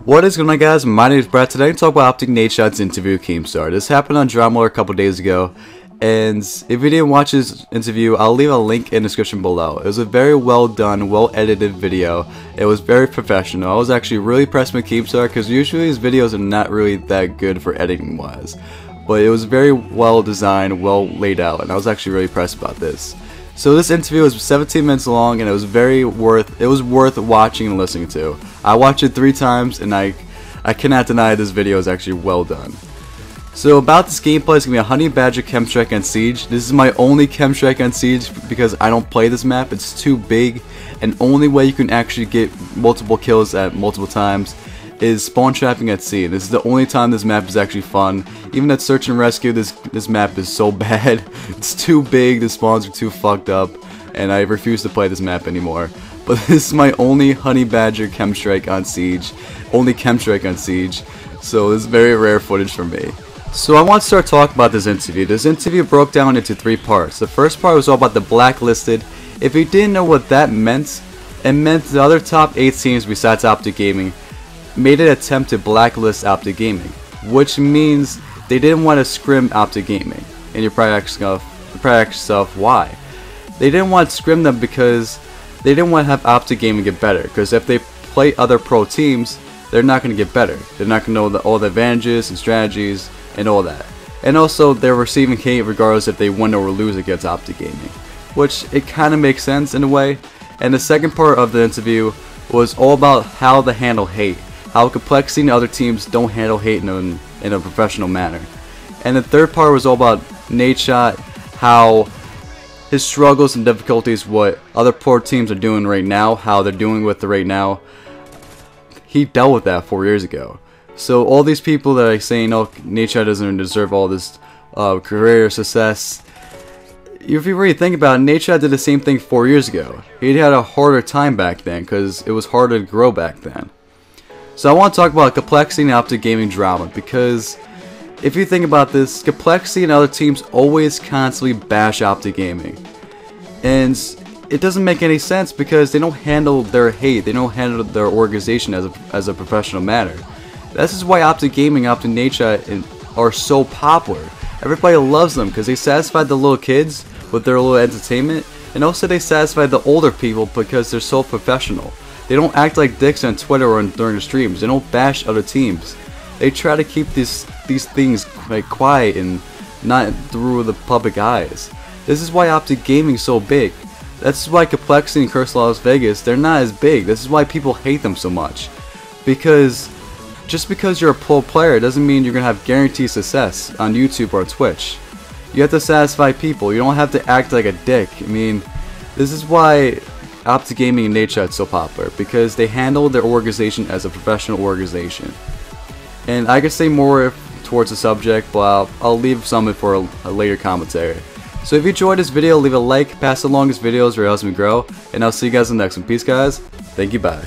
What is going on, guys? My name is Brett. Today I'm talking about OpTic Nadeshot's interview with Keemstar. This happened on Drama a couple days ago, and if you didn't watch his interview, I'll leave a link in the description below. It was a very well done, well edited video. It was very professional. I was actually really impressed with Keemstar because usually his videos are not really that good for editing wise, but it was very well designed, well laid out, and I was actually really impressed about this. So this interview was 17 minutes long, and it was worth watching and listening to. I watched it 3 times, and I cannot deny this video is actually well done. So about this gameplay, it's going to be a Honey Badger Chem Strike on Siege. This is my only Chem Strike on Siege because I don't play this map. It's too big, and only way you can actually get multiple kills at multiple times is spawn trapping at sea. This is the only time this map is actually fun. Even at search and rescue, this map is so bad. It's too big, the spawns are too fucked up, and I refuse to play this map anymore. But this is my only Honey Badger Chem Strike on Siege. Only Chem Strike on Siege. So this is very rare footage for me. So I want to start talking about this interview. This interview broke down into 3 parts. The first part was all about the blacklisted. If you didn't know what that meant, it meant the other top 8 teams besides OpTic Gaming made an attempt to blacklist OpTic Gaming, which means they didn't want to scrim OpTic Gaming. And you're probably asking yourself why. They didn't want to scrim them because they didn't want to have OpTic Gaming get better. Because if they play other pro teams, they're not going to get better. They're not going to know all the advantages and strategies and all that. And also, they're receiving hate regardless if they win or lose against OpTic Gaming, which it kind of makes sense in a way. And the second part of the interview was all about how to handle hate. How Complexity and other teams don't handle hate in a professional manner. And the third part was all about Nadeshot, how his struggles and difficulties, what other pro teams are doing right now, how they're doing with it right now. He dealt with that 4 years ago. So all these people that are saying, oh, Nadeshot doesn't deserve all this career success, if you really think about it, Nadeshot did the same thing 4 years ago. He had a harder time back then because it was harder to grow back then. So I want to talk about Complexity and OpTic Gaming drama, because if you think about this, Complexity and other teams always constantly bash OpTic Gaming. And it doesn't make any sense because they don't handle their hate, they don't handle their organization as a professional manner. This is why OpTic Gaming and OpTic Nadeshot are so popular. Everybody loves them because they satisfy the little kids with their little entertainment, and also they satisfy the older people because they're so professional. They don't act like dicks on Twitter or during the streams. They don't bash other teams. They try to keep these things like quiet and not through the public eyes. This is why OpTic Gaming is so big. That's why Complexity and Curse Las Vegas, they're not as big. This is why people hate them so much. Because just because you're a pro player doesn't mean you're going to have guaranteed success on YouTube or Twitch. You have to satisfy people. You don't have to act like a dick. I mean, this is why OpTic Gaming and Nadeshot is so popular, because they handle their organization as a professional organization. And I could say more towards the subject, but I'll leave some for a later commentary. So if you enjoyed this video, leave a like, pass along this video, it helps me grow, and I'll see you guys in the next one. Peace, guys. Thank you, bye.